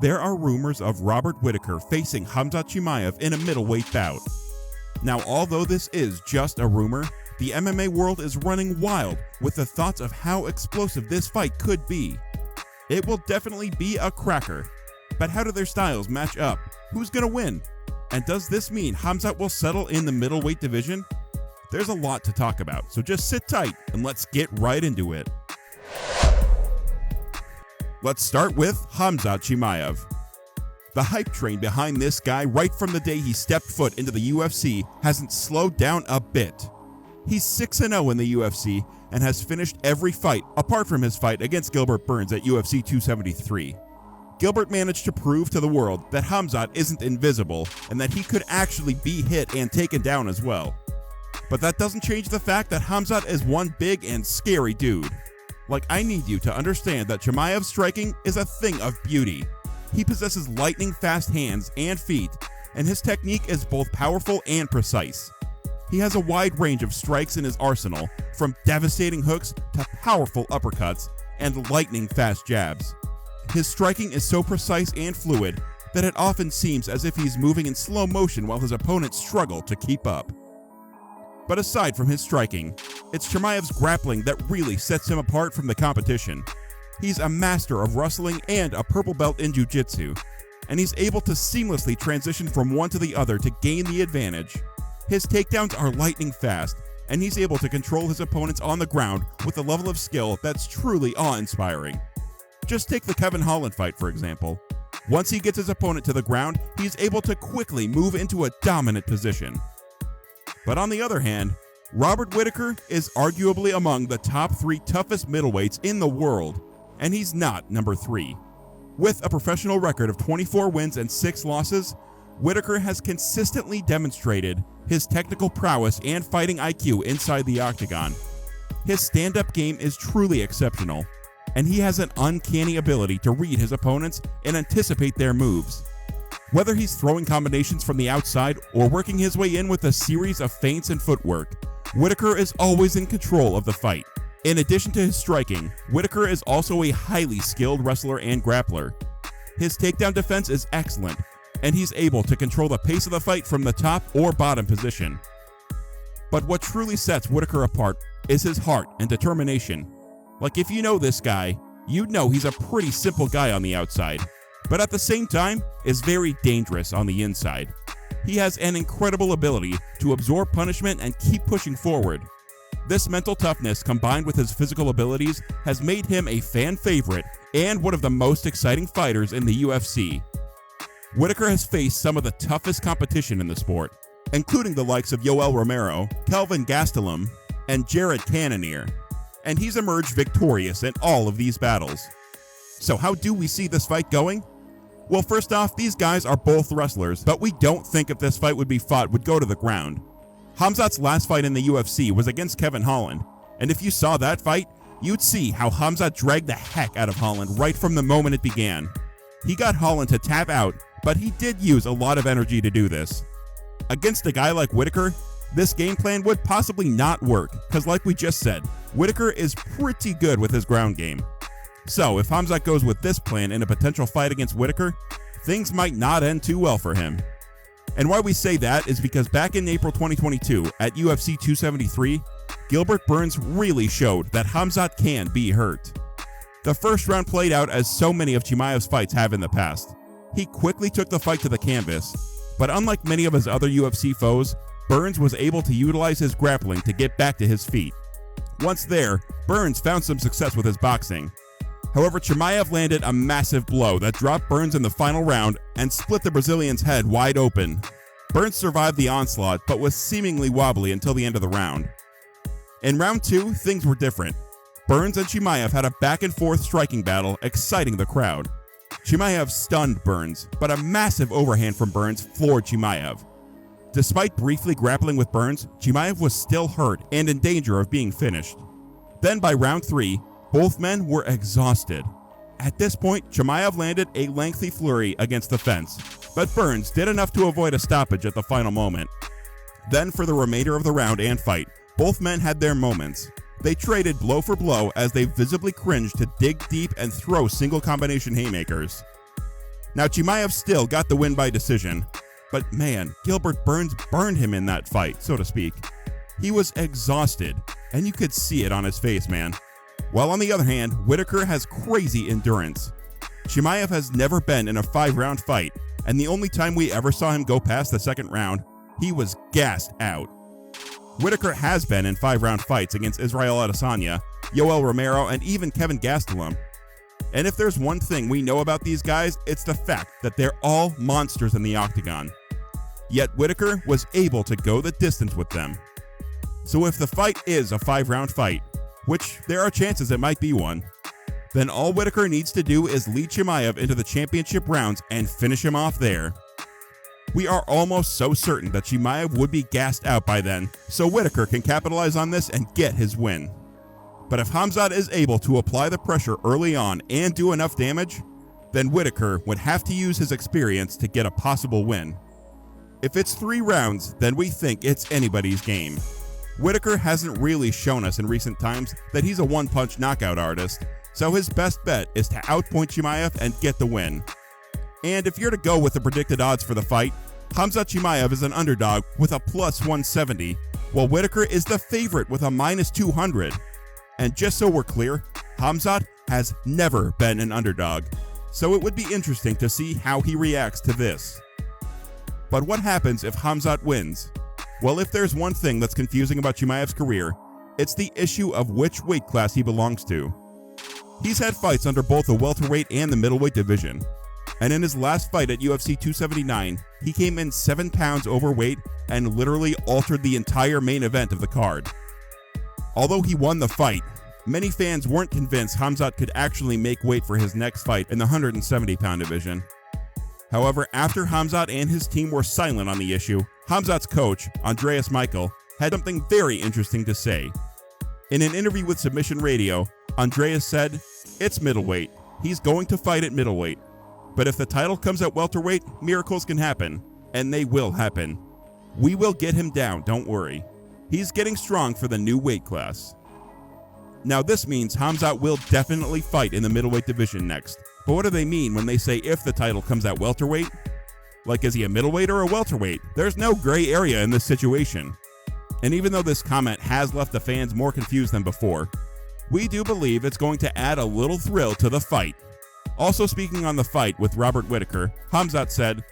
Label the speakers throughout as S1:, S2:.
S1: there are rumors of Robert Whittaker facing Khamzat Chimaev in a middleweight bout. Now, although this is just a rumor, the MMA world is running wild with the thoughts of how explosive this fight could be. It will definitely be a cracker, but how do their styles match up? Who's gonna win? And does this mean Khamzat will settle in the middleweight division? There's a lot to talk about, so just sit tight and let's get right into it. Let's start with Khamzat Chimaev. The hype train behind this guy right from the day he stepped foot into the UFC hasn't slowed down a bit. He's 6-0 in the UFC and has finished every fight apart from his fight against Gilbert Burns at UFC 273. Gilbert managed to prove to the world that Khamzat isn't invisible and that he could actually be hit and taken down as well. But that doesn't change the fact that Khamzat is one big and scary dude. Like, I need you to understand that Chimaev's striking is a thing of beauty. He possesses lightning-fast hands and feet, and his technique is both powerful and precise. He has a wide range of strikes in his arsenal, from devastating hooks to powerful uppercuts and lightning-fast jabs. His striking is so precise and fluid that it often seems as if he's moving in slow motion while his opponents struggle to keep up. But aside from his striking, it's Chimaev's grappling that really sets him apart from the competition. He's a master of wrestling and a purple belt in jiu-jitsu, and he's able to seamlessly transition from one to the other to gain the advantage. His takedowns are lightning fast, and he's able to control his opponents on the ground with a level of skill that's truly awe-inspiring. Just take the Kevin Holland fight, for example. Once he gets his opponent to the ground, he's able to quickly move into a dominant position. But on the other hand, Robert Whittaker is arguably among the top 3 toughest middleweights in the world, and he's not number 3. With a professional record of 24 wins and 6 losses, Whittaker has consistently demonstrated his technical prowess and fighting IQ inside the octagon. His stand-up game is truly exceptional, and he has an uncanny ability to read his opponents and anticipate their moves. Whether he's throwing combinations from the outside or working his way in with a series of feints and footwork, Whittaker is always in control of the fight. In addition to his striking, Whittaker is also a highly skilled wrestler and grappler. His takedown defense is excellent, and he's able to control the pace of the fight from the top or bottom position. But what truly sets Whittaker apart is his heart and determination. Like, if you know this guy, you'd know he's a pretty simple guy on the outside, but at the same time is very dangerous on the inside. He has an incredible ability to absorb punishment and keep pushing forward. This mental toughness combined with his physical abilities has made him a fan favorite and one of the most exciting fighters in the UFC. Whittaker has faced some of the toughest competition in the sport, including the likes of Yoel Romero, Kelvin Gastelum, and Jared Cannonier, and he's emerged victorious in all of these battles. So how do we see this fight going? Well, first off, these guys are both wrestlers, but we don't think if this fight would be fought would go to the ground. Khamzat's last fight in the UFC was against Kevin Holland, and if you saw that fight, you'd see how Khamzat dragged the heck out of Holland right from the moment it began. He got Holland to tap out, but he did use a lot of energy to do this. Against a guy like Whittaker, this game plan would possibly not work, because like we just said, Whittaker is pretty good with his ground game. So if Khamzat goes with this plan in a potential fight against Whittaker, things might not end too well for him. And why we say that is because back in April 2022 at UFC 273, Gilbert Burns really showed that Khamzat can be hurt. The first round played out as so many of Chimaev's fights have in the past. He quickly took the fight to the canvas, but unlike many of his other UFC foes, Burns was able to utilize his grappling to get back to his feet. Once there, Burns found some success with his boxing. However, Chimaev landed a massive blow that dropped Burns in the final round and split the Brazilian's head wide open. Burns survived the onslaught, but was seemingly wobbly until the end of the round. In round 2, things were different. Burns and Chimaev had a back-and-forth striking battle, exciting the crowd. Chimaev stunned Burns, but a massive overhand from Burns floored Chimaev. Despite briefly grappling with Burns, Chimaev was still hurt and in danger of being finished. Then by round 3, both men were exhausted. At this point, Chimaev landed a lengthy flurry against the fence, but Burns did enough to avoid a stoppage at the final moment. Then for the remainder of the round and fight, both men had their moments. They traded blow for blow as they visibly cringed to dig deep and throw single combination haymakers. Now, Chimaev still got the win by decision, but man, Gilbert burned him in that fight, so to speak. He was exhausted, and you could see it on his face, man. While on the other hand, Whittaker has crazy endurance. Chimaev has never been in a 5-round fight, and the only time we ever saw him go past the second round, he was gassed out. Whittaker has been in 5-round fights against Исраэль Adesanya, Yoel Romero, and even Kevin Gastelum. And if there's one thing we know about these guys, it's the fact that they're all monsters in the octagon. Yet Whittaker was able to go the distance with them. So if the fight is a 5-round fight, which there are chances it might be one, then all Whittaker needs to do is lead Chimaev into the championship rounds and finish him off there. We are almost so certain that Chimaev would be gassed out by then, so Whittaker can capitalize on this and get his win. But if Khamzat is able to apply the pressure early on and do enough damage, then Whittaker would have to use his experience to get a possible win. If it's 3 rounds, then we think it's anybody's game. Whittaker hasn't really shown us in recent times that he's a one-punch knockout artist, so his best bet is to outpoint Chimaev and get the win. And if you're to go with the predicted odds for the fight, Khamzat Chimaev is an underdog with a plus 170, while Whittaker is the favorite with a minus 200. And just so we're clear, Khamzat has never been an underdog, so it would be interesting to see how he reacts to this. But what happens if Khamzat wins? Well, if there's one thing that's confusing about Chimaev's career, it's the issue of which weight class he belongs to. He's had fights under both the welterweight and the middleweight division, and in his last fight at UFC 279, he came in 7 pounds overweight and literally altered the entire main event of the card. Although he won the fight, many fans weren't convinced Khamzat could actually make weight for his next fight in the 170-pound division. However, after Khamzat and his team were silent on the issue, Khamzat's coach, Andreas Michael, had something very interesting to say. In an interview with Submission Radio, Andreas said, "It's middleweight. He's going to fight at middleweight. But if the title comes at welterweight, miracles can happen, and they will happen. We will get him down, don't worry. He's getting strong for the new weight class." Now this means Khamzat will definitely fight in the middleweight division next. But what do they mean when they say if the title comes at welterweight? Like, is he a middleweight or a welterweight? There's no gray area in this situation. And even though this comment has left the fans more confused than before, we do believe it's going to add a little thrill to the fight. Also speaking on the fight with Robert Whittaker, Khamzat said,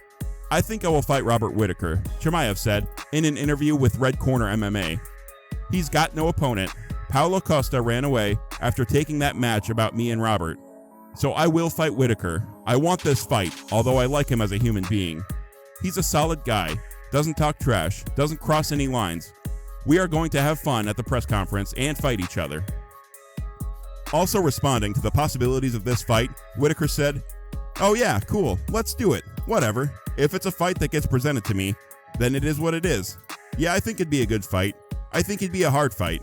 S1: "I think I will fight Robert Whittaker," Chimaev said in an interview with Red Corner MMA. "He's got no opponent. Paulo Costa ran away after taking that match about me and Robert. So I will fight Whittaker. I want this fight, although I like him as a human being. He's a solid guy, doesn't talk trash, doesn't cross any lines. We are going to have fun at the press conference and fight each other." Also responding to the possibilities of this fight, Whittaker said, "Oh yeah, cool, let's do it, whatever. If it's a fight that gets presented to me, then it is what it is. Yeah, I think it'd be a good fight. I think it'd be a hard fight.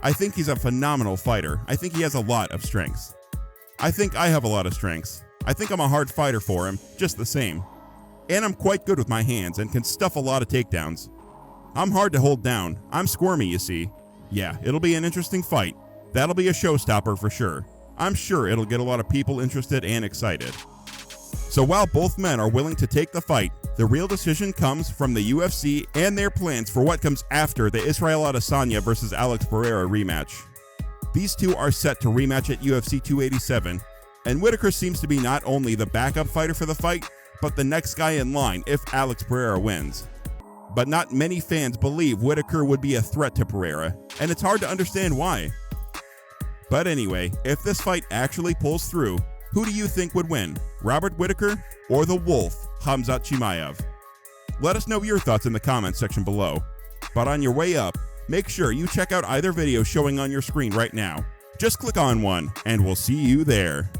S1: I think he's a phenomenal fighter. I think he has a lot of strengths. I think I have a lot of strengths. I think I'm a hard fighter for him, just the same. And I'm quite good with my hands and can stuff a lot of takedowns. I'm hard to hold down. I'm squirmy, you see. Yeah, it'll be an interesting fight. That'll be a showstopper for sure. I'm sure it'll get a lot of people interested and excited." So while both men are willing to take the fight, the real decision comes from the UFC and their plans for what comes after the Исраэль Adesanya versus Alex Pereira rematch. These two are set to rematch at UFC 287, and Whittaker seems to be not only the backup fighter for the fight, but the next guy in line if Alex Pereira wins. But not many fans believe Whittaker would be a threat to Pereira, and it's hard to understand why. But anyway, if this fight actually pulls through, who do you think would win, Robert Whittaker or the Wolf, Khamzat Chimaev? Let us know your thoughts in the comments section below. But on your way up, make sure you check out either video showing on your screen right now. Just click on one, and we'll see you there.